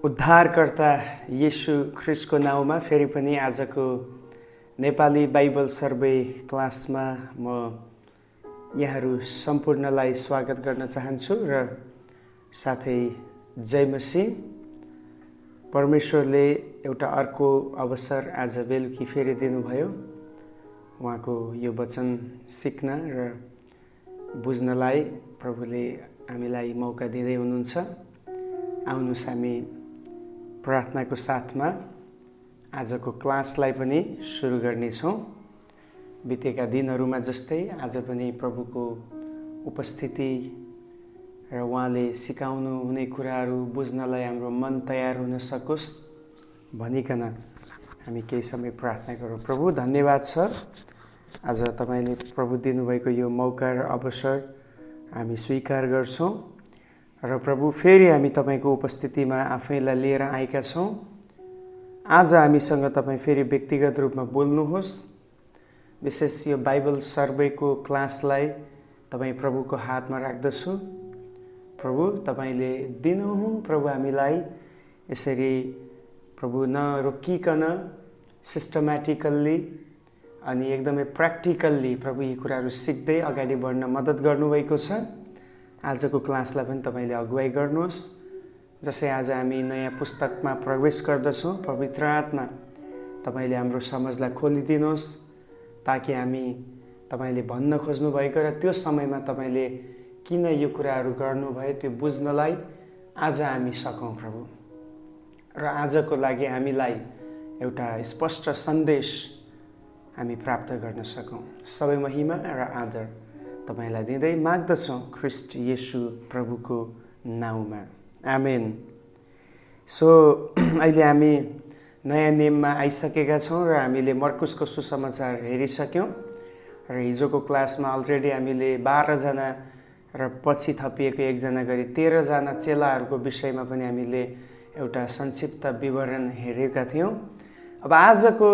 उद्धारकर्ता येशू ख्रिस्टको नाउँमा फेरि पनि आजको नेपाली बाइबल सर्वे क्लासमा म यहाँहरू सम्पूर्णलाई स्वागत गर्न चाहन्छु र साथै जय मसीह। परमेश्वरले एउटा अर्को अवसर आज बेलुकी फेरि दिनुभयो उहाँको यो वचन सिक्न र बुझ्नलाई प्रभुले हामीलाई मौका दिँदै हुनुहुन्छ। आउनुहोस् हामी प्रार्थनाको साथमा आजको क्लासलाई पनि सुरु गर्नेछौँ। बितेका दिनहरूमा जस्तै आज पनि प्रभुको उपस्थिति र उहाँले सिकाउनु हुने कुराहरू बुझ्नलाई हाम्रो मन तयार हुन सकोस् भनिकन हामी केही समय प्रार्थना गरौँ। प्रभु धन्यवाद छ आज तपाईले प्रभु दिनुभएको यो मौका र अवसर हामी स्वीकार गर्छौँ र प्रभु फेरि हामी तपाईको उपस्थितिमा आफैलाई लिएर आएका छौँ। आज हामीसँग तपाईँ फेरि व्यक्तिगत रूपमा बोल्नुहोस्। विशेष यो बाइबल सर्वेको क्लासलाई तपाईँ प्रभुको हातमा राख्दछु। प्रभु तपाईले दिनहुँ प्रभु हामीलाई यसरी प्रभु नरोकिकन सिस्टमेटिकल्ली अनि एकदमै प्र्याक्टिकल्ली प्रभु यी कुराहरू सिक्दै अगाडि बढ्न मद्दत गर्नुभएको छ। आजको क्लासलाई पनि तपाईले अगुवाई गर्नुहोस्। जसै आज हामी नयाँ पुस्तकमा प्रवेश गर्दछौँ, पवित्र आत्मा तपाईले हाम्रो समझलाई खोलिदिनुहोस् ताकि हामी तपाईले भन्न खोज्नु भएको र त्यो समयमा तपाईले किन यो कुराहरू गर्नुभयो त्यो बुझ्नलाई आज हामी सकौँ प्रभु। र आजको लागि हामीलाई एउटा स्पष्ट सन्देश हामी प्राप्त गर्न सकौँ। सबै महिमा र आदर तपाईलाई दिँदै माग्दछौँ ख्रिस्ट येशू प्रभुको नाउँमा, आमेन। सो अहिले हामी नयाँ नियममा आइसकेका छौँ र हामीले मर्कुसको सुसमाचार हेरिसक्यौँ र हिजोको क्लासमा अलरेडी हामीले 12 जना र पछि थपिएको एकजना गरी 13 जना चेलाहरूको विषयमा पनि हामीले एउटा संक्षिप्त विवरण हेरेका थियौँ। अब आजको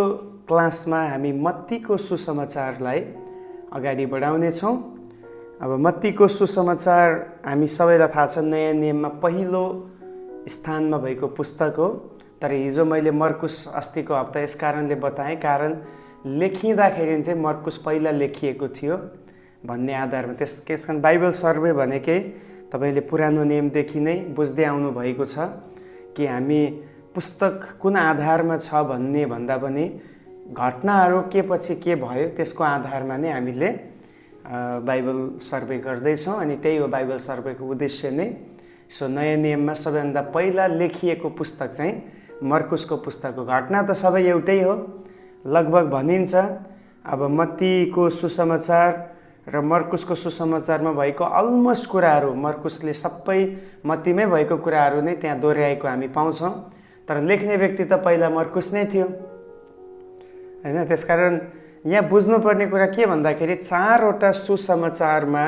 क्लासमा हामी मत्तीको सुसमाचारलाई अगाडि बढाउनेछौँ। अब मत्तीको सुसमाचार हामी सबैलाई थाहा छ नयाँ नियममा पहिलो स्थानमा भएको पुस्तक हो। तर हिजो मैले मर्कुस अस्तिको हप्ता यस कारणले बताएँ कारण लेखिँदाखेरि चाहिँ मर्कुस पहिला लेखिएको थियो भन्ने आधारमा त्यस कारण बाइबल सर्वे भनेकै तपाईँले पुरानो नियमदेखि नै बुझ्दै आउनु भएको छ कि हामी पुस्तक कुन आधारमा छ भन्ने भन्दा पनि घटनाहरू के पछि के भयो त्यसको आधारमा नै हामीले बाइबल सर्वे गर्दैछौँ अनि त्यही हो बाइबल सर्वेको उद्देश्य नै। सो नयाँ नियममा सबैभन्दा पहिला लेखिएको पुस्तक चाहिँ मर्कुसको पुस्तक हो। घटना त सबै एउटै हो लगभग भनिन्छ। अब मत्तीको सुसमाचार र मर्कुसको सुसमाचारमा भएको अलमोस्ट कुराहरू मर्कुसले सबै मत्तीमै भएको कुराहरू नै त्यहाँ दोहोऱ्याएको हामी पाउँछौँ। तर लेख्ने व्यक्ति त पहिला मर्कुस नै थियो हैन। त्यसकारण यहाँ बुझ्नुपर्ने कुरा के भन्दाखेरि 4वटा सुसमाचारमा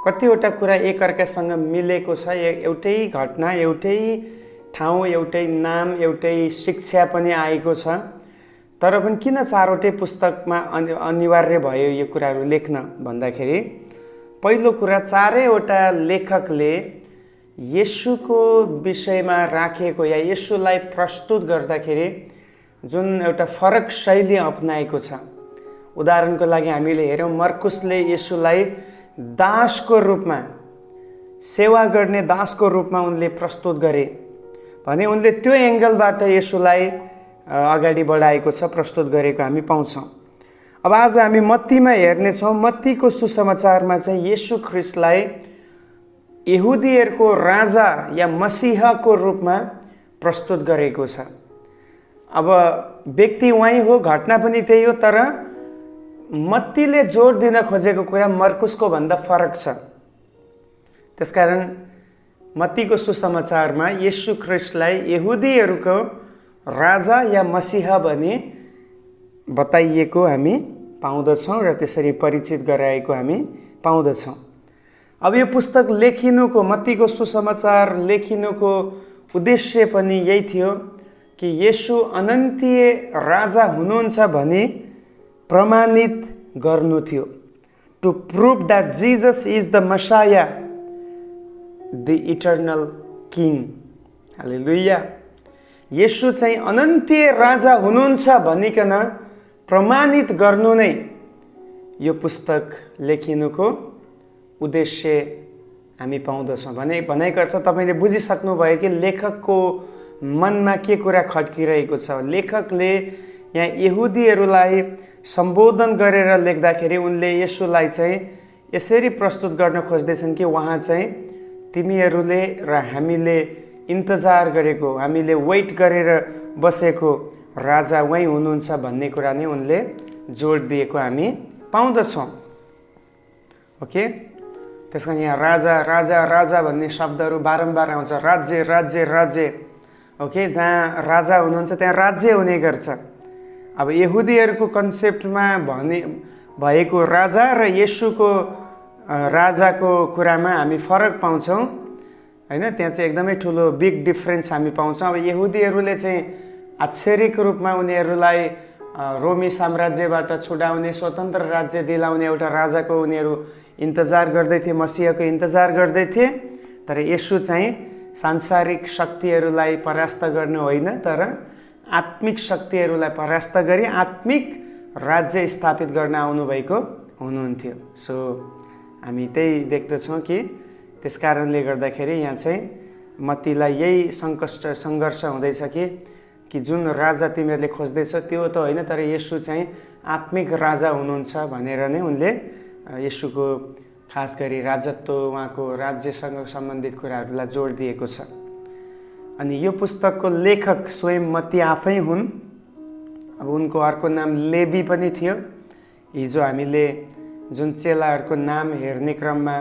कतिवटा कुरा एकअर्कासँग मिलेको छ। एउटै घटना, एउटै ठाउँ, एउटै नाम, एउटै शिक्षा पनि आएको छ। तर पनि किन 4वटै पुस्तकमा अनिवार्य भयो यो कुराहरू लेख्न भन्दाखेरि पहिलो कुरा 4वटा लेखकले येशूको विषयमा राखेको या येशूलाई प्रस्तुत गर्दाखेरि जुन एउटा फरक शैली अपनाएको छ। उदाहरणको लागि हामीले हेरौँ मर्कुसले येशूलाई दासको रूपमा, सेवा गर्ने दासको रूपमा उनले प्रस्तुत गरे भने उनले त्यो एङ्गलबाट येशूलाई अगाडि बढाएको छ, प्रस्तुत गरेको हामी पाउँछौँ। अब आज हामी मत्तीमा हेर्नेछौँ। मत्तीको सुसमाचारमा चाहिँ येशू ख्रिस्टलाई यहुदीहरूको राजा या मसीहको रूपमा प्रस्तुत गरेको छ। अब व्यक्ति उहाँ हो, घटना पनि त्यही हो, तर मत्तीले जोड दिन खोजेको कुरा मर्कुसको भन्दा फरक छ। त्यसकारण मत्तीको सुसमाचारमा येशू ख्रिस्टलाई यहुदीहरूको राजा या मसीहा भनी बताइएको हामी पाउँदछौँ र त्यसरी परिचित गराएको हामी पाउँदछौँ। अब यो पुस्तक लेखिनुको, मत्तीको सुसमाचार लेखिनुको उद्देश्य पनि यही थियो कि येशू अनन्तीय राजा हुनुहुन्छ भनी प्रमाणित गर्नु थियो। To prove that Jesus is the Messiah, the eternal king. Hallelujah. येशू चाहिँ अनन्तीय राजा हुनुहुन्छ भनिकन प्रमाणित गर्नु नै यो पुस्तक लेखिनुको उद्देश्य हामी पाउँदछौँ। भनेको अर्थ तपाईँले बुझिसक्नुभयो कि लेखकको मनमा के कुरा खड्किरहेको छ। लेखकले यहाँ यहुदीहरूलाई सम्बोधन गरेर लेख्दाखेरि उनले येशूलाई चाहिँ यसरी प्रस्तुत गर्न खोज्दैछन् कि उहाँ चाहिँ तिमीहरूले र हामीले इन्तजार गरेको, हामीले वेट गरेर बसेको राजा उही हुनुहुन्छ भन्ने कुरा नै उनले जोड दिएको हामी पाउँदछौँ। ओके, त्यस कारण यहाँ राजा राजा राजा भन्ने शब्दहरू बारम्बार आउँछ। राज्य राज्य राज्य। ओके, जहाँ राजा हुनुहुन्छ त्यहाँ राज्य हुने गर्छ। अब यहुदीहरूको कन्सेप्टमा भएको राजा र येशूको राजाको कुरामा हामी फरक पाउँछौँ हैन। त्यहाँ चाहिँ एकदमै ठुलो बिग डिफरेन्स हामी पाउँछौँ। अब यहुदीहरूले चाहिँ आश्चर्यको रूपमा उनीहरूलाई रोमी साम्राज्यबाट छुडाउने, स्वतन्त्र राज्य दिलाउने एउटा राजाको उनीहरू इन्तजार गर्दै थिए, मसिहको इन्तजार गर्दै थिए। तर येशू चाहिँ सांसारिक शक्तिहरूलाई परास्त गर्ने होइन, तर आत्मिक शक्तिहरूलाई परास्त गरी आत्मिक राज्य स्थापित गर्न आउनुभएको हुनुहुन्थ्यो। सो हामी त्यही देख्दछौँ कि त्यस कारणले गर्दाखेरि यहाँ चाहिँ मत्तीलाई यही सङ्घर्ष हुँदैछ कि जुन राजा तिमीहरूले खोज्दैछौ त्यो त होइन, तर येशू चाहिँ आत्मिक राजा हुनुहुन्छ भनेर नै उनले येशूको खास गरी राजत्व, उहाँको राज्यसँग सम्बन्धित कुराहरूलाई जोड दिएको छ। अनि यो पुस्तकको लेखक स्वयं मत्ती आफै हुन्। अब उनको अर्को नाम लेवी पनि थियो। हिजो हामीले जुन चेलाहरूको नाम हेर्ने क्रममा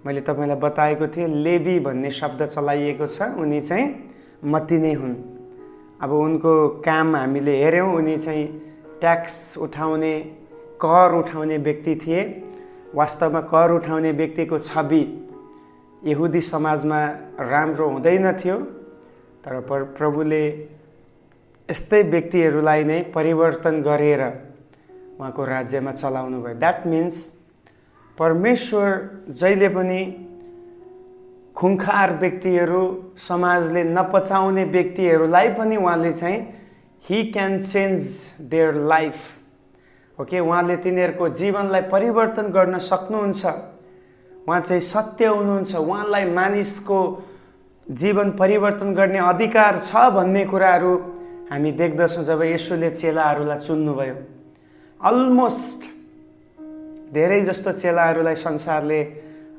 मैले तपाईँलाई बताएको थिएँ, लेवी भन्ने शब्द चलाइएको छ। उनी चाहिँ मत्ती नै हुन्। अब उनको काम हामीले हेऱ्यौँ, उनी चाहिँ ट्याक्स उठाउने, कर उठाउने व्यक्ति थिए। वास्तवमा कर उठाउने व्यक्तिको छवि यहुदी समाजमा राम्रो हुँदैन थियो, तर प्रभुले यस्तै व्यक्तिहरूलाई नै परिवर्तन गरेर उहाँको राज्यमा चलाउनु भयो। द्याट मिन्स परमेश्वर जहिले पनि खुङ्खार व्यक्तिहरू, समाजले नपचाउने व्यक्तिहरूलाई पनि उहाँले चाहिँ he can change their life. Okay, उहाँले तिनीहरूको जीवनलाई परिवर्तन गर्न सक्नुहुन्छ। उहाँ चाहिँ सत्य हुनुहुन्छ। उहाँलाई मानिसको जीवन परिवर्तन गर्ने अधिकार छ भन्ने कुराहरू हामी देख्दछौँ जब येशूले चेलाहरूलाई चुन्नुभयो। अलमोस्ट धेरै जस्तो चेलाहरूलाई संसारले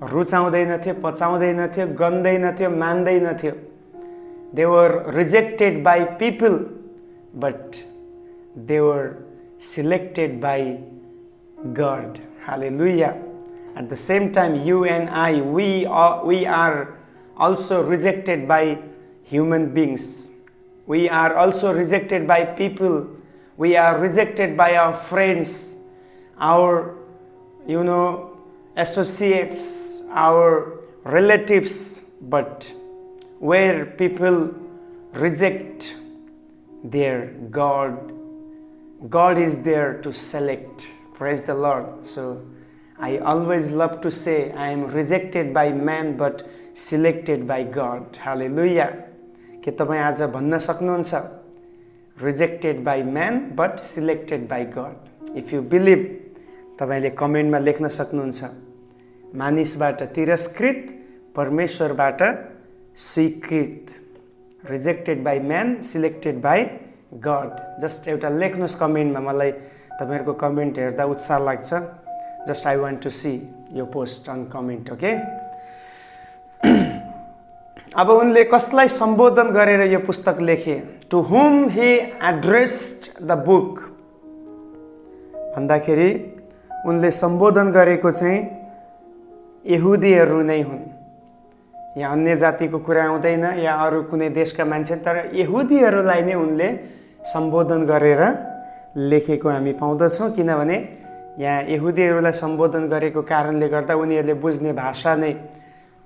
रुचाउँदैनथ्यो, पचाउँदैनथ्यो, गन्दैनथ्यो, मान्दैनथ्यो। They were rejected by people but they were selected by God. Hallelujah. At the same time, you and I, we are also rejected by human beings. We are also rejected by people. We are rejected by our friends, our, associates, our relatives. But where people reject their God is there to select. Praise the Lord. So I always love to say I am rejected by man but selected by God. Hallelujah. के तपाईँ आज भन्न सक्नुहुन्छ rejected by man but selected by God? If you believe, तपाईँले कमेन्टमा लेख्न सक्नुहुन्छ। मानिसबाट तिरस्कृत, परमेश्वरबाट स्वीकृत। rejected by man, selected by God. Just एउटा लेख्नुहोस् कमेन्टमा। मलाई तपाईँहरूको कमेन्ट हेर्दा उत्साह लाग्छ। Just I want to see यो पोस्ट अन कमेन्ट। ओके, अब उनले कसलाई सम्बोधन गरेर यो पुस्तक लेखे? टु हुम ही एड्रेस्ड द बुक भन्दाखेरि उनले सम्बोधन गरेको चाहिँ यहुदीहरू नै हुन्। यहाँ अन्य जातिको कुरा आउँदैन या अरू कुनै देशका मान्छे, तर यहुदीहरूलाई नै उनले सम्बोधन गरेर लेखेको हामी पाउँदछौँ। किनभने यहाँ यहुदीहरूलाई सम्बोधन गरेको कारणले गर्दा उनीहरूले बुझ्ने भाषा नै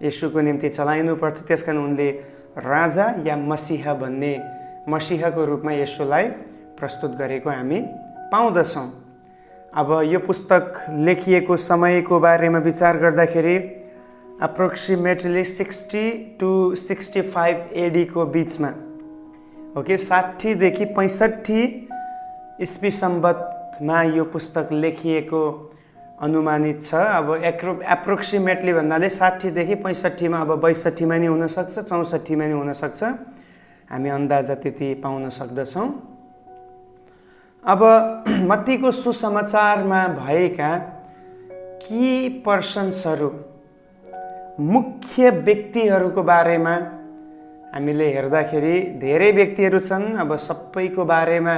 येशूको निम्ति चलाइनु पर्थ्यो। त्यसकारण उनले राजा या मसीहको रूपमा येशूलाई प्रस्तुत गरेको हामी पाउँदछौँ। अब यो पुस्तक लेखिएको समयको बारेमा विचार गर्दाखेरि अप्रोक्सिमेटली 60 to 65 AD को बीचमा ओके 60 देखि 65 ईस्वी सम्बतमा यो पुस्तक लेखिएको अनुमानित छ। अब एप्रोक्सिमेटली भन्नाले 60 देखि 65 मा, अब 62 मा नि हुन सक्छ, 64 मा नि हुन सक्छ, हामी अन्दाजा त्यति पाउन सक्दछौँ। अब मत्तीको सुसमाचारमा भएका की पर्सन्सहरू, मुख्य व्यक्तिहरूको बारेमा हामीले हेर्दाखेरि धेरै व्यक्तिहरू छन्। अब सबैको बारेमा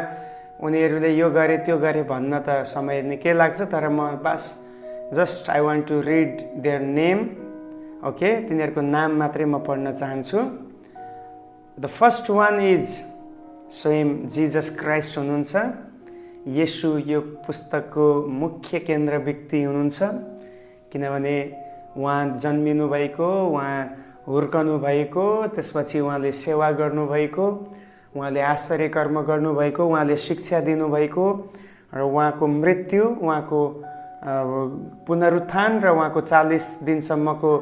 उनीहरूले यो गरे त्यो गरे भन्न त समय निकै लाग्छ, तर म just I want to read their name. Okay, तिनीहरूको नाम मात्रै म पढ्न चाहन्छु। द फर्स्ट वान इज स्वयं जिजस क्राइस्ट हुनुहुन्छ। येशू यो पुस्तकको मुख्य केन्द्र व्यक्ति हुनुहुन्छ, किनभने उहाँ जन्मिनु भएको, उहाँ हुर्कनु भएको, त्यसपछि उहाँले सेवा गर्नुभएको, उहाँले आश्चर्य कर्म गर्नुभएको, उहाँले शिक्षा दिनुभएको र उहाँको मृत्यु, उहाँको पुनरुत्थान र उहाँको 40 दिनसम्मको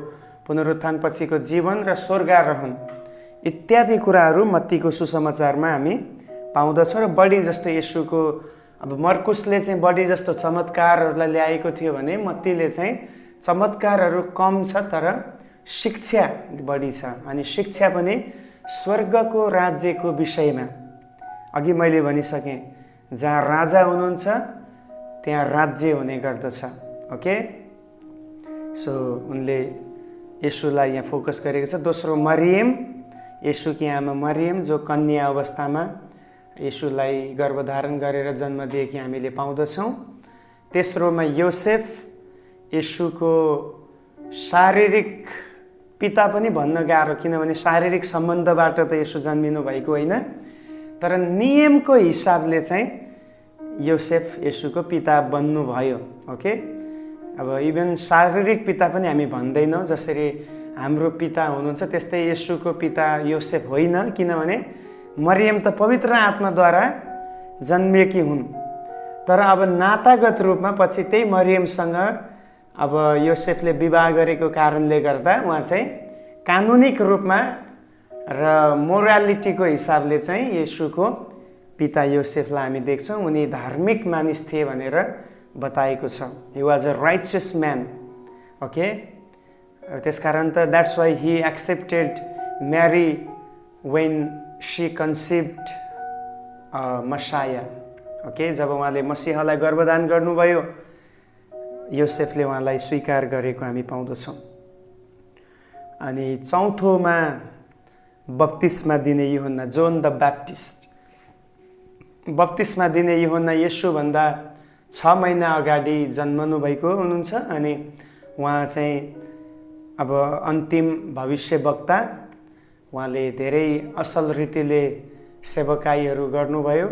पुनरुत्थान पछिको जीवन र स्वर्गारोहण इत्यादि कुराहरू मत्तीको सुसमाचारमा हामी पाउँदछौँ। र बढी जस्तो येशूको, अब मर्कुसले चाहिँ बढी जस्तो चमत्कारहरूलाई ल्याएको थियो भने मत्तीले चाहिँ चमत्कारहरू कम छ तर शिक्षा बढी छ। अनि शिक्षा पनि स्वर्गको राज्यको विषयमा। अघि मैले भनिसकेँ, जहाँ राजा हुनुहुन्छ त्यहाँ राज्य हुने गर्दछ। ओके, सो उनले येशूलाई यहाँ फोकस गरेको छ। दोस्रो मरियम, येशूकी आमा मरियम जो कन्या अवस्थामा येशूलाई गर्भधारण गरेर जन्म दिएकी हामीले पाउँदछौँ। तेस्रोमा योसेफ, येशूको शारीरिक पिता पनि भन्न गाह्रो, किनभने शारीरिक सम्बन्धबाट त येशू जन्मिनु भएको होइन, तर नियमको हिसाबले चाहिँ योसेफ येशूको पिता बन्नुभयो। ओके, अब इभन शारीरिक पिता पनि हामी भन्दैनौँ, जसरी हाम्रो पिता हुनुहुन्छ त्यस्तै येशूको पिता योसेफ होइन, किनभने मरियम त पवित्र आत्माद्वारा जन्मिएकी हुन्। तर अब नातागत रूपमा पछि त्यही मरियमसँग अब योसेफले विवाह गरेको कारणले गर्दा उहाँ चाहिँ कानुनिक रूपमा र मोरालिटीको हिसाबले चाहिँ येशूको पिता योसेफलाई हामी देख्छौँ। उनी धार्मिक मानिस थिए भनेर बताएको छ। He was a righteous man. Okay, त्यसकारण त that's why he accepted Mary when she conceived Messiah. Okay, जब उहाँले मसीहलाई गर्भदान गर्नुभयो योसेफले उहाँलाई स्वीकार गरेको हामी पाउँदछौँ। अनि चौथोमा बप्तिस्मा दिने यूहन्ना, जोन द ब्याप्टिस्ट। बप्तिस्मा दिने यूहन्ना येशूभन्दा 6 महिना अगाडि जन्मनु भएको हुनुहुन्छ। अनि उहाँ चाहिँ अब अन्तिम भविष्यवक्ता, उहाँले धेरै असल रीतिले सेवकाईहरू गर्नुभयो।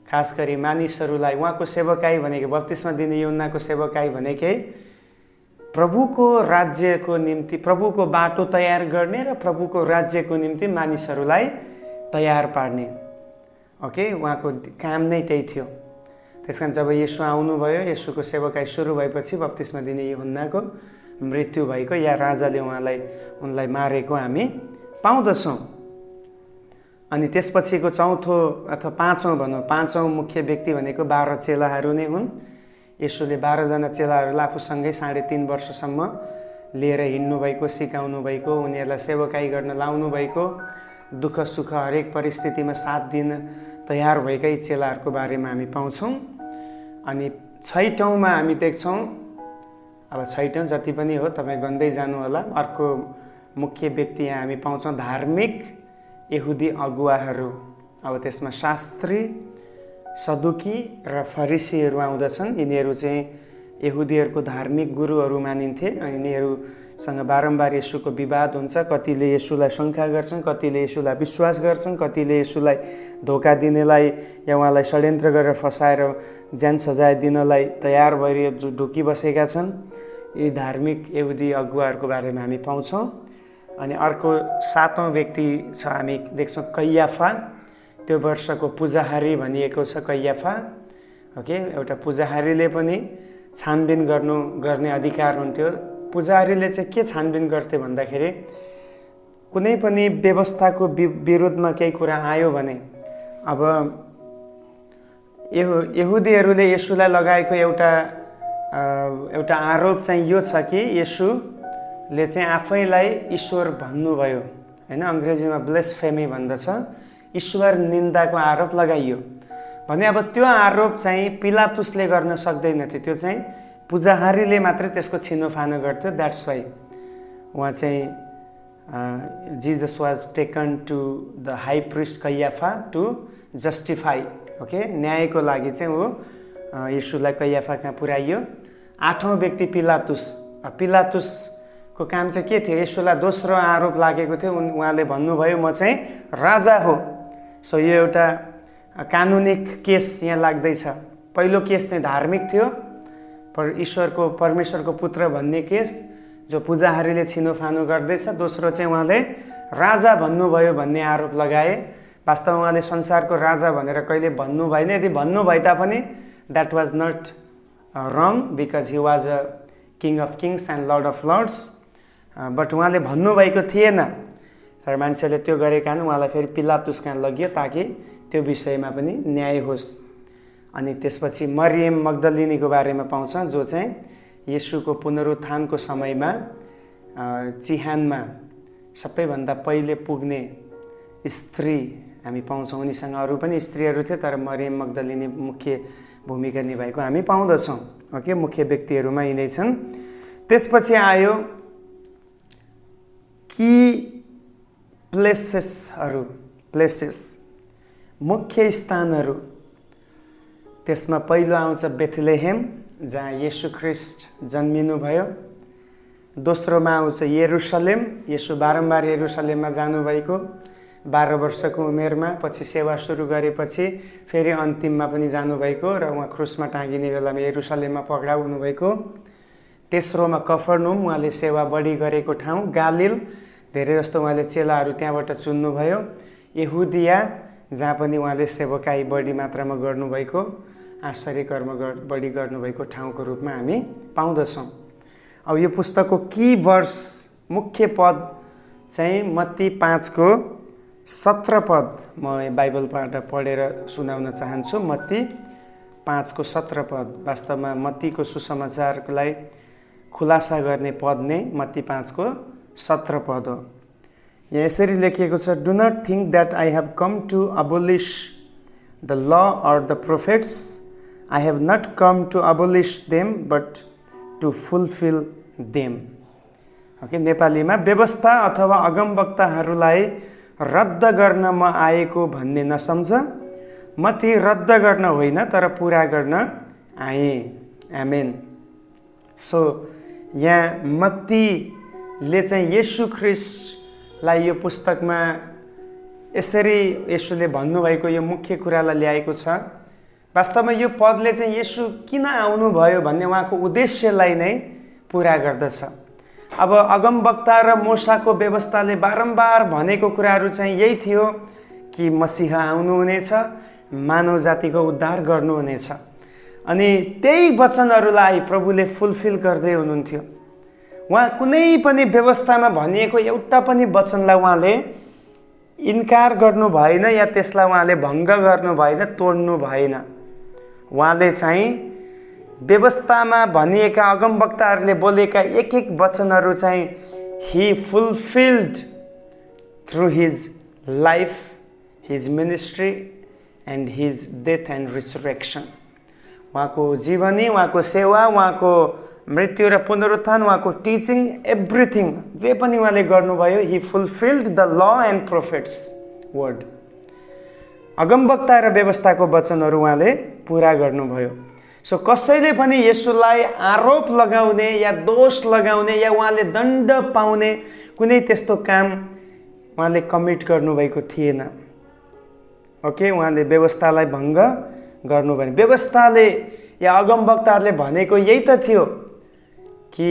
खास गरी मानिसहरूलाई उहाँको सेवकाई भनेको, बप्तिस्मा दिने यूहन्नाको सेवकाई भनेकै प्रभुको राज्यको निम्ति, प्रभुको बाटो तयार गर्ने र प्रभुको राज्यको निम्ति मानिसहरूलाई तयार पार्ने। ओके, उहाँको काम नै त्यही थियो। त्यसकारण जब येशू आउनुभयो, येशूको सेवकाई सुरु भएपछि बप्तिस्मा दिने यूहन्नाको मृत्यु भएको, या राजाले उनलाई मारेको हामी पाउँदछौँ। अनि त्यसपछिको चौथो अथवा पाँचौँ मुख्य व्यक्ति भनेको 12 चेलाहरू नै हुन्। येशूले 12 जना चेलाहरूलाई आफूसँगै 3.5 वर्षसम्म लिएर हिँड्नु भएको, सिकाउनु भएको, उनीहरूलाई सेवकाई गर्न लाउनु भएको, दुःख सुख हरेक परिस्थितिमा साथ दिन तयार भएकै चेलाहरूको बारेमा हामी पाउँछौँ। अनि 6औँमा हामी देख्छौँ, अब 6औँ जति पनि हो तपाईँ गन्दै जानु होला, अर्को मुख्य व्यक्ति यहाँ हामी पाउँछौँ धार्मिक यहुदी अगुवाहरू। अब त्यसमा शास्त्री, सदुकी र फरिसीहरू आउँदछन्। यिनीहरू चाहिँ यहुदीहरूको धार्मिक गुरुहरू मानिन्थे। यिनीहरूसँग बारम्बार येशूको विवाद हुन्छ। कतिले येशूलाई शङ्का गर्छन्, कतिले येशूलाई विश्वास गर्छन्, कतिले येशूलाई धोका दिनेलाई या उहाँलाई षड्यन्त्र गरेर फसाएर ज्यान सजाय दिनलाई तयार भएर ढुकिबसेका छन्। यी धार्मिक यहुदी अगुवाहरूको बारेमा हामी पाउँछौँ। अनि अर्को 7औँ व्यक्ति छ, हामी देख्छौँ कैयाफा। त्यो वर्षको पूजाहारी भनिएको छ कैयाफा। ओके, एउटा पूजाहारीले पनि छानबिन गर्ने अधिकार हुन्थ्यो। पूजाहारीले चाहिँ के छानबिन गर्थे भन्दाखेरि कुनै पनि व्यवस्थाको विरोधमा केही कुरा आयो भने अब यहुदीहरूले येशूलाई लगाएको एउटा आरोप चाहिँ यो छ कि येशूले चाहिँ आफैलाई ईश्वर भन्नुभयो हैन, अङ्ग्रेजीमा ब्लेस्फेमी भन्दछ, ईश्वर निन्दाको आरोप लगाइयो भने अब त्यो आरोप चाहिँ पिलातुसले गर्न सक्दैनथ्यो, त्यो चाहिँ पुजाहारीले मात्रै त्यसको छिनोफानो गर्थ्यो। द्याट्स वाइ उहाँ चाहिँ Jesus was taken to the high priest Caiaphas to justify, okay, न्यायको लागि चाहिँ ऊ येशूलाई कैयाफा कहाँ पुर्याइयो। 8औं व्यक्ति पिलातुसको काम चाहिँ के थियो, येशूलाई दोस्रो आरोप लागेको थियो, उहाँले भन्नुभयो म चाहिँ राजा हो। सो यो एउटा कानुनिक केस यहाँ लाग्दैछ। पहिलो केस चाहिँ धार्मिक थियो, परमेश्वरको पुत्र भन्ने केस जो पुजाहारीले छिनोफानो गर्दैछ। दोस्रो चाहिँ उहाँले राजा भन्नुभयो भन्ने आरोप लगाए। वास्तवमा उहाँले संसारको राजा भनेर कहिले भन्नु भएन, यदि भन्नु भए तापनि that was not wrong because he was a king of kings and lord of lords, but उहाँले भन्नुभएको थिएन। तर मान्छेले त्यो गरे कारण उहाँलाई फेरि पिलातुस कहाँ लगियो ताकि त्यो विषयमा पनि न्याय होस्। अनि त्यसपछि मरियम मग्दलिनीको बारेमा पाउँछ, जो चाहिँ येशूको पुनरुत्थानको समयमा चिहानमा सबैभन्दा पहिले पुग्ने स्त्री हामी पाउँछौँ। उनीसँग अरू पनि स्त्रीहरू थिए, तर मरियम मग्दलिनी मुख्य भूमिका निभाएको हामी पाउँदछौँ। ओके, मुख्य व्यक्तिहरूमा यिनै छन्। त्यसपछि आयो कि प्लेसेस मुख्य स्थानहरू। त्यसमा पहिलो आउँछ बेथलेहेम, जहाँ येशू ख्रिस्ट जन्मिनुभयो। दोस्रोमा आउँछ यरुशलेम, येशू बारम्बार यरुशलेममा जानुभएको 12 वर्षको उमेरमा, पछि सेवा सुरु गरेपछि फेरि अन्तिममा पनि जानुभएको र उहाँ क्रुसमा टाँगिने बेलामा यरुशलेममा पक्राउ हुनुभएको। तेस्रोमा कफरनहुम, उहाँले सेवा बढी गरेको ठाउँ। गालिल, धेरै जस्तो उहाँले चेलाहरू त्यहाँबाट चुन्नुभयो। यहुदिया, जहाँ पनि उहाँले सेवकाई बढी मात्रामा गर्नुभएको, आश्चर्य कर्म बढी गर्नुभएको ठाउँको रूपमा हामी पाउँदछौँ। अब यो पुस्तकको की वर्स, मुख्य पद चाहिँ मत्ती 5को 17 पद म बाइबलबाट पढेर सुनाउन चाहन्छु। मत्ती 5को 17 पद वास्तवमा मत्तीको सुसमाचारलाई खुलासा गर्ने पद नै मत्ती 5को 17 पद हो। यहाँ यसरी लेखिएको छ, do not think that I have come to abolish the law or the prophets, I have not come to abolish them but to fulfil them. Okay, नेपालीमा व्यवस्था अथवा अगमवक्ताहरूलाई रद्द गर्न म आएको भन्ने नसम्झ, म ती रद्द गर्न होइन तर पुरा गर्न आएँ। आमेन। सो यहाँ मत्तीले चाहिँ येशू ख्रिस्टलाई यो पुस्तकमा यसरी येशूले भन्नुभएको यो मुख्य कुरालाई ल्याएको छ। वास्तवमा यो पदले चाहिँ येशू किन आउनुभयो भन्ने उहाँको उद्देश्यलाई नै पुरा गर्दछ। अब अगमवक्ता र मूसाको व्यवस्थाले बारम्बार भनेको कुराहरू चाहिँ यही थियो कि मसीहा आउनुहुनेछ, मानव जातिको उद्धार गर्नुहुनेछ। अनि त्यही वचनहरूलाई प्रभुले फुलफिल गर्दै हुनुहुन्थ्यो। उहाँ कुनै पनि व्यवस्थामा भनिएको एउटा पनि वचनलाई उहाँले इन्कार गर्नु भएन या त्यसलाई उहाँले भङ्ग गर्नु भएन, तोड्नु भएन। उहाँले चाहिँ व्यवस्थामा भनिएका अगमवक्ताहरूले बोलेका एक एक वचनहरू चाहिँ he fulfilled through his life, his ministry and his death and resurrection. उहाँको जीवनी, उहाँको सेवा, उहाँको मृत्यु र पुनरुत्थान, उहाँको टिचिङ, एभ्रिथिङ जे पनि उहाँले गर्नुभयो, he fulfilled the law and prophets word. अगमवक्ता र व्यवस्थाको वचनहरू उहाँले पुरा गर्नुभयो। सो कसैले पनि येशूलाई आरोप लगाउने या दोष लगाउने या उहाँले दण्ड पाउने कुनै त्यस्तो काम उहाँले कमिट गर्नुभएको थिएन। ओके, उहाँले व्यवस्थालाई भङ्ग गर्नु भने व्यवस्थाले या अगमवक्ताहरूले भनेको यही त थियो कि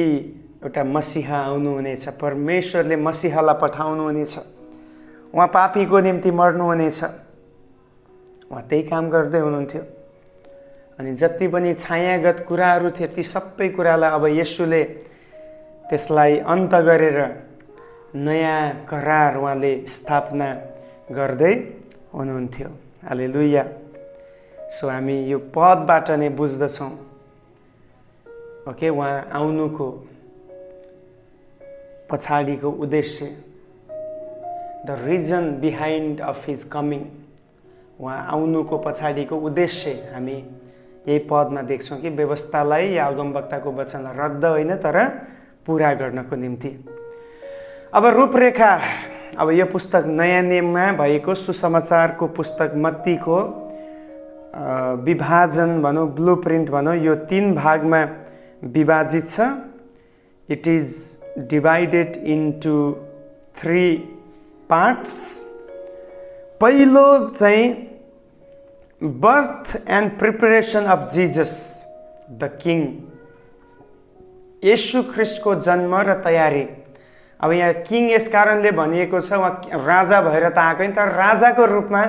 एउटा मसीहा आउनुहुनेछ, परमेश्वरले मसीहालाई पठाउनुहुनेछ, उहाँ पापीको निम्ति मर्नुहुनेछ। उहाँ त्यही काम गर्दै हुनुहुन्थ्यो। अनि जति पनि छायागत कुराहरू थिए ती सबै कुरालाई अब येशूले त्यसलाई अन्त गरेर नयाँ करार उहाँले स्थापना गर्दै हुनुहुन्थ्यो। हालेलुया। सो हामी यो पदबाट नै बुझ्दछौँ ओके उहाँ आउनुको पछाडिको उद्देश्य, the reason behind of his coming, उहाँ आउनुको पछाडिको उद्देश्य हामी यही पदमा देख्छौँ कि व्यवस्थालाई या अगमवक्ताको वचनलाई रद्द होइन तर पुरा गर्नको निम्ति। अब रूपरेखा, अब यो पुस्तक नयाँ नियममा भएको सुसमाचारको पुस्तक मत्तीको विभाजन भनौँ, ब्लू प्रिन्ट भनौँ, यो 3 भागमा विभाजित छ। It is divided into 3 parts. पहिलो चाहिँ birth and preparation of Jesus the king, येशू ख्रिस्टको जन्म र तयारी। अब यहाँ किङ यस कारणले भनिएको छ, उहाँ राजा भएर त आएको तर राजाको रूपमा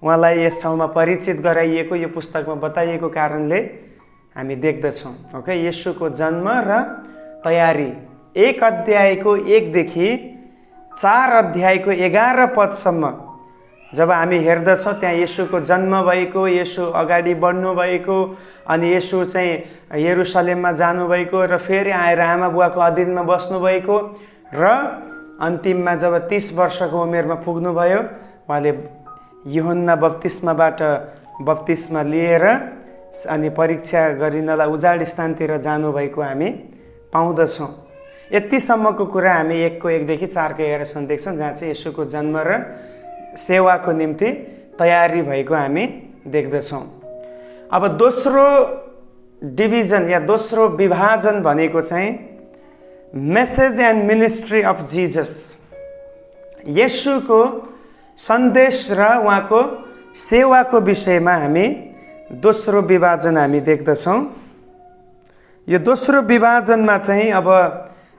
उहाँलाई यस ठाउँमा परिचित गराइएको यो पुस्तकमा बताइएको कारणले हामी देख्दछौँ। ओके, येशूको जन्म र तयारी 1 अध्यायको 1 देखि 4 अध्यायको 11 पदसम्म जब हामी हेर्दछौँ त्यहाँ येशूको जन्म भएको, येशू अगाडि बढ्नु भएको, अनि येशू चाहिँ यरुसलेममा जानुभएको र फेरि आएर आमा बुवाको अधीनमा बस्नुभएको र अन्तिममा जब 30 वर्षको उमेरमा पुग्नुभयो उहाँले यूहन्ना बप्तिस्माबाट बप्तिस्मा लिएर अनि परीक्षा गरिनलाई उजाड स्थानतिर जानुभएको हामी पाउँदछौँ। यतिसम्मको कुरा हामी 1को 1 देखि 4को 11सम्म देख्छौँ, जहाँ चाहिँ येशूको जन्म र सेवाको निम्ति तयारी भएको हामी देख्दछौँ। अब दोस्रो डिभिजन या दोस्रो विभाजन भनेको चाहिँ message and ministry of Jesus, येशूको सन्देश र उहाँको सेवाको विषयमा हामी दोस्रो विभाजन हामी देख्दछौँ। यो दोस्रो विभाजनमा चाहिँ अब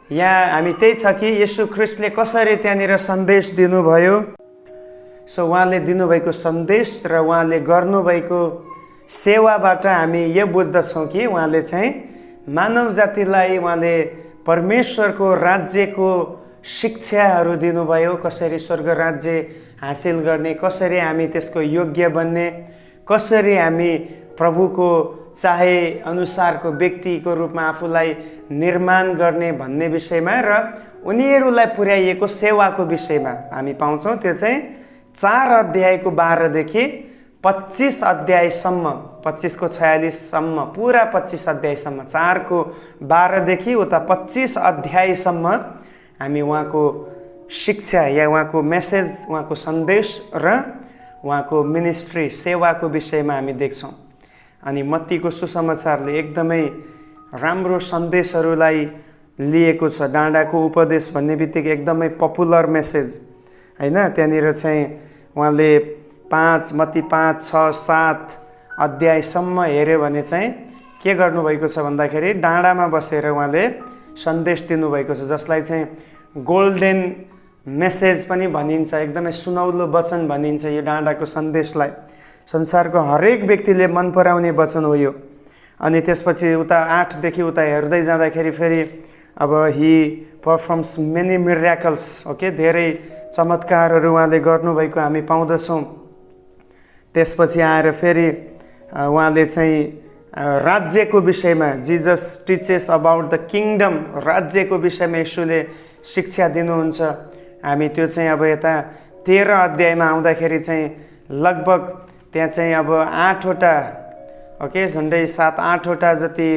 यहाँ हामी त्यही छ कि येशू ख्रिस्टले कसरी त्यहाँनिर सन्देश दिनुभयो। सो उहाँले दिनुभएको सन्देश र उहाँले गर्नुभएको सेवाबाट हामी यो बुझ्दछौँ कि उहाँले चाहिँ मानव जातिलाई उहाँले परमेश्वरको राज्यको शिक्षाहरू दिनुभयो, कसरी स्वर्ग राज्य हासिल गर्ने, कसरी हामी त्यसको योग्य बन्ने, कसरी हामी प्रभुको चाहे अनुसारको व्यक्तिको रूपमा आफूलाई निर्माण गर्ने भन्ने विषयमा र उनीहरूलाई पुर्याइएको सेवाको विषयमा हामी पाउँछौँ। त्यो चाहिँ 4 अध्यायको 12 देखि 25 अध्यायसम्म, 25 को 46सम्म, पुरा 25 अध्यायसम्म, 4 को 12 देखि उता 25 अध्यायसम्म हामी उहाँको शिक्षा या उहाँको मेसेज, उहाँको सन्देश र उहाँको मिनिस्ट्री सेवाको विषयमा हामी देख्छौँ। अनि मत्तीको सुसमाचारले एकदमै राम्रो सन्देशहरूलाई लिएको छ। डाँडाको उपदेश भन्ने बित्तिकै एकदमै पपुलर मेसेज हैन। त्यहाँनिर चाहिँ उहाँले मत्ती 5, 6, 7 अध्यायसम्म हेऱ्यो भने चाहिँ के गर्नुभएको छ भन्दाखेरि डाँडामा बसेर उहाँले सन्देश दिनुभएको छ, जसलाई चाहिँ गोल्डन मेसेज पनि भनिन्छ, एकदमै सुनौलो वचन भनिन्छ। यो डाँडाको सन्देशलाई संसारको हरेक व्यक्तिले मन पराउने वचन हो यो। अनि त्यसपछि उता 8 देखि उता हेर्दै जाँदाखेरि फेरि अब he performs many miracles, okay, धेरै चमत्कारहरू उहाँले गर्नुभएको हामी पाउँदछौँ। त्यसपछि आएर फेरि उहाँले चाहिँ राज्यको विषयमा Jesus teaches about the kingdom, राज्यको विषयमा येशूले शिक्षा दिनुहुन्छ। हामी त्यो चाहिँ अब यता 13 अध्यायमा आउँदाखेरि चाहिँ लगभग त्यहाँ चाहिँ अब 8वटा, ओके, झन्डै 7-8वटा जति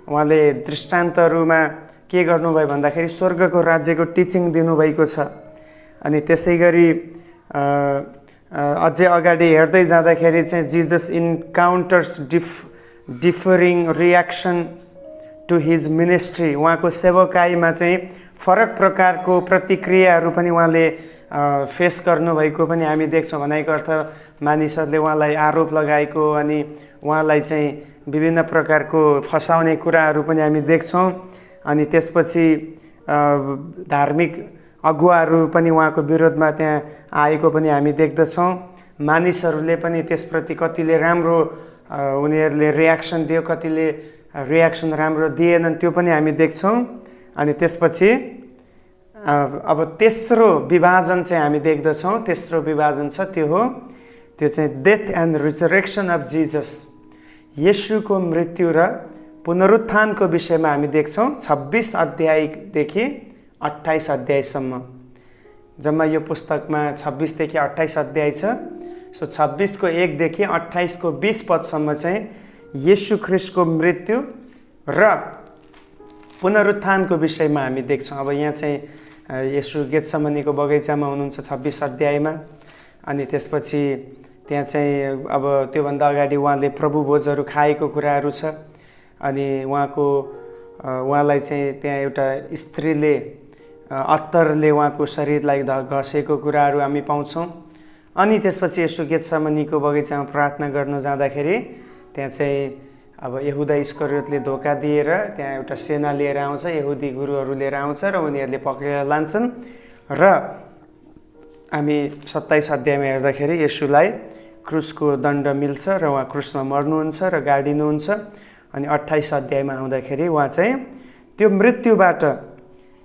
उहाँले दृष्टान्तहरूमा के गर्नुभयो भन्दाखेरि स्वर्गको राज्यको टिचिङ दिनुभएको छ। अनि त्यसै गरी अझै अगाडि हेर्दै जाँदाखेरि चाहिँ Jesus encounters differing reaction to his ministry, उहाँको सेवकाईमा चाहिँ फरक प्रकारको प्रतिक्रियाहरू पनि उहाँले फेस गर्नुभएको पनि हामी देख्छौँ। भनेको अर्थ मानिसहरूले उहाँलाई आरोप लगाएको अनि उहाँलाई चाहिँ विभिन्न प्रकारको फसाउने कुराहरू पनि हामी देख्छौँ। अनि त्यसपछि धार्मिक अगुवाहरू पनि उहाँको विरोधमा त्यहाँ आएको पनि हामी देख्दछौँ। मानिसहरूले पनि त्यसप्रति कतिले राम्रो उनीहरूले रियाक्सन दियो, कतिले रियाक्सन राम्रो दिएनन्, त्यो पनि हामी देख्छौँ। अनि त्यसपछि अब तेस्रो विभाजन चाहिँ हामी देख्दछौँ। तेस्रो विभाजन छ, त्यो हो त्यो चाहिँ डेथ एन्ड रिजरेक्सन अफ जिजस, येशूको मृत्यु र पुनरुत्थानको विषयमा हामी देख्छौँ 26 अध्यायदेखि 28 अध्यायसम्म। जम्मा यो पुस्तकमा 26 देखि 28 अध्याय छ। सो 26 को 1 देखि 28 को 20 पदसम्म चाहिँ येशू ख्रीष्टको मृत्यु र पुनरुत्थानको विषयमा हामी देख्छौँ। अब यहाँ चाहिँ येशू गेतसमनीको बगैँचामा हुनुहुन्छ 26 अध्यायमा, अनि त्यसपछि त्यहाँ चाहिँ अब त्योभन्दा अगाडि उहाँले प्रभु भोजहरू खाएको कुराहरू छ, अनि उहाँलाई चाहिँ त्यहाँ एउटा स्त्रीले अत्तरले उहाँको शरीरलाई घसेको कुराहरू हामी पाउँछौँ। अनि त्यसपछि येशू गेतसमनीको बगैँचामा प्रार्थना गर्नु जाँदाखेरि त्यहाँ चाहिँ अब यहुदा इस्करियोतले धोका दिएर त्यहाँ एउटा सेना लिएर आउँछ, यहुदी गुरुहरू लिएर आउँछ र उनीहरूले पक्रेर लान्छन् र हामी 27 अध्यायमा हेर्दाखेरि येशूलाई क्रुसको दण्ड मिल्छ र उहाँ क्रुसमा मर्नुहुन्छ र गाडिनुहुन्छ। अनि 28 अध्यायमा आउँदाखेरि उहाँ चाहिँ त्यो मृत्युबाट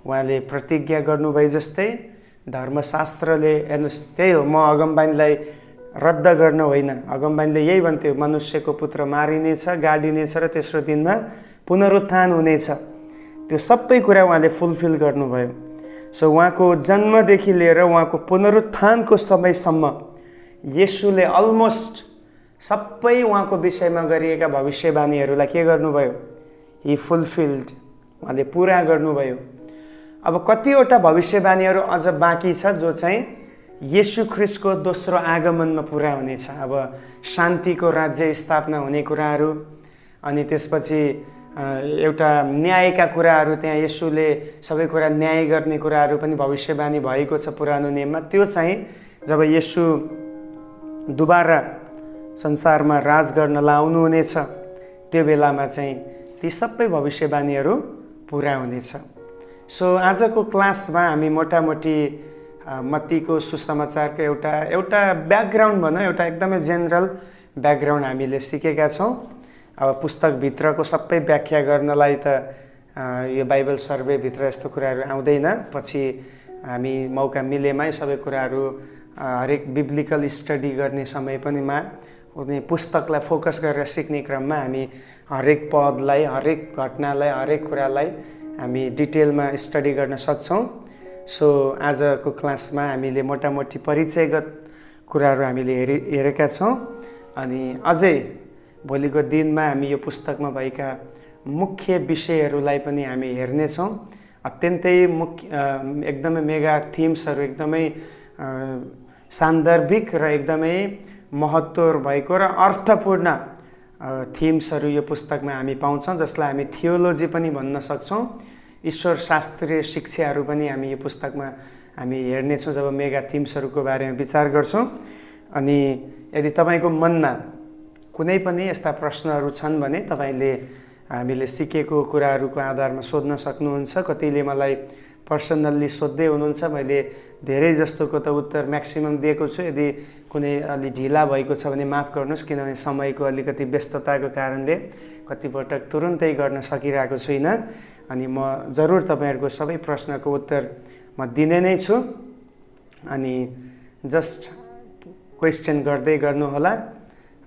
उहाँले प्रतिज्ञा गर्नुभए जस्तै धर्मशास्त्रले हेर्नुहोस्, त्यही हो, म अगमबानीलाई रद्द गर्न होइन, अगमबानीले यही भन्थ्यो, मनुष्यको पुत्र मारिनेछ, गाडिनेछ र तेस्रो दिनमा पुनरुत्थान हुनेछ। त्यो सबै कुरा उहाँले फुलफिल गर्नुभयो। सो उहाँको जन्मदेखि लिएर उहाँको पुनरुत्थानको समयसम्म येशूले अलमोस्ट सबै उहाँको विषयमा गरिएका भविष्यवाणीहरूलाई के गर्नुभयो? हि फुलफिल्ड, उहाँले पुरा गर्नुभयो। अब कतिवटा भविष्यवाणीहरू अझ बाँकी छ जो चाहिँ येशू ख्रीष्टको दोस्रो आगमनमा पुरा हुनेछ। अब शान्तिको राज्य स्थापना हुने कुराहरू, अनि त्यसपछि एउटा न्यायका कुराहरू, त्यहाँ येशूले सबै कुरा न्याय गर्ने कुराहरू पनि भविष्यवाणी भएको छ पुरानो नियममा। त्यो चाहिँ जब येशू दुबारा संसारमा राज गर्न लाउनुहुनेछ त्यो बेलामा चाहिँ ती सबै भविष्यवाणीहरू पुरा हुनेछ। सो आजको क्लासमा हामी मोटामोटी मत्तीको सुसमाचारको एउटा ब्याकग्राउन्ड भनौँ, एउटा एकदमै जेनरल ब्याकग्राउन्ड हामीले सिकेका छौँ। अब पुस्तकभित्रको सबै व्याख्या गर्नलाई त यो बाइबल सर्वेभित्र यस्तो कुराहरू आउँदैन। पछि हामी मौका मिलेमै सबै कुराहरू हरेक बिब्लिकल स्टडी गर्ने समय पनि कुनै पुस्तकलाई फोकस गरेर सिक्ने क्रममा हामी हरेक पदलाई, हरेक घटनालाई, हरेक कुरालाई हामी डिटेलमा स्टडी गर्न सक्छौँ। सो आजको क्लासमा हामीले मोटामोटी परिचयगत कुराहरू हामीले हेरेका छौँ, अनि अझै भोलिको दिनमा हामी यो पुस्तकमा भएका मुख्य विषयहरूलाई पनि हामी हेर्नेछौँ। अत्यन्तै एकदमै मेगा थिम्सहरू, एकदमै सान्दर्भिक र एकदमै महत्त्व भएको र अर्थपूर्ण थिम्सहरू यो पुस्तकमा हामी पाउँछौँ, जसलाई हामी थियोलोजी पनि भन्न सक्छौँ। ईश्वर शास्त्रीय शिक्षाहरू पनि हामी यो पुस्तकमा हामी हेर्नेछौँ जब मेगा थिम्सहरूको बारेमा विचार गर्छौँ। अनि यदि तपाईँको मनमा कुनै पनि यस्ता प्रश्नहरू छन् भने तपाईँले हामीले सिकेको कुराहरूको आधारमा सोध्न सक्नुहुन्छ। कतिले मलाई पर्सनल्ली सोध्दै हुनुहुन्छ, मैले धेरै जस्तोको त उत्तर म्याक्सिमम दिएको छु। यदि कुनै अलि ढिला भएको छ भने माफ गर्नुहोस्, किनभने समयको अलिकति व्यस्तताको कारणले कतिपटक तुरुन्तै गर्न सकिरहेको छुइनँ। अनि म जरुर तपाईँहरूको सबै प्रश्नको उत्तर म दिने नै छु। अनि जस्ट क्वेसन गर्दै गर्नुहोला,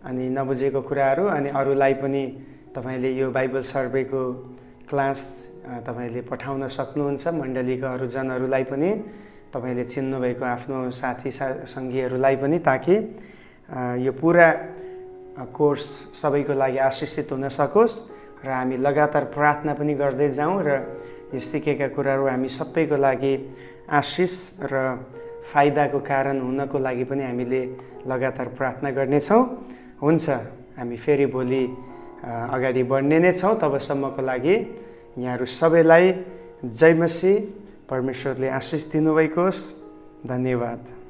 अनि नबुझेको कुराहरू, अनि अरूलाई पनि तपाईँले यो बाइबल सर्वेको क्लास तपाईँले पठाउन सक्नुहुन्छ। मण्डलीका अरू जनहरूलाई पनि तपाईँले चिन्नुभएको आफ्नो साथी सङ्गीहरूलाई पनि, ताकि यो पुरा कोर्स सबैको लागि आशिषित हुन सकोस् र हामी लगातार प्रार्थना पनि गर्दै जाउँ र यो सिकेका कुराहरू हामी सबैको लागि आशिष र फाइदाको कारण हुनको लागि पनि हामीले लगातार प्रार्थना गर्नेछौँ। हुन्छ, हामी फेरि भोलि अगाडि बढ्ने नै छौँ। तबसम्मको लागि यहाँहरू सबैलाई जय मसीह, परमेश्वरले आशिष दिनुभएको होस्। धन्यवाद।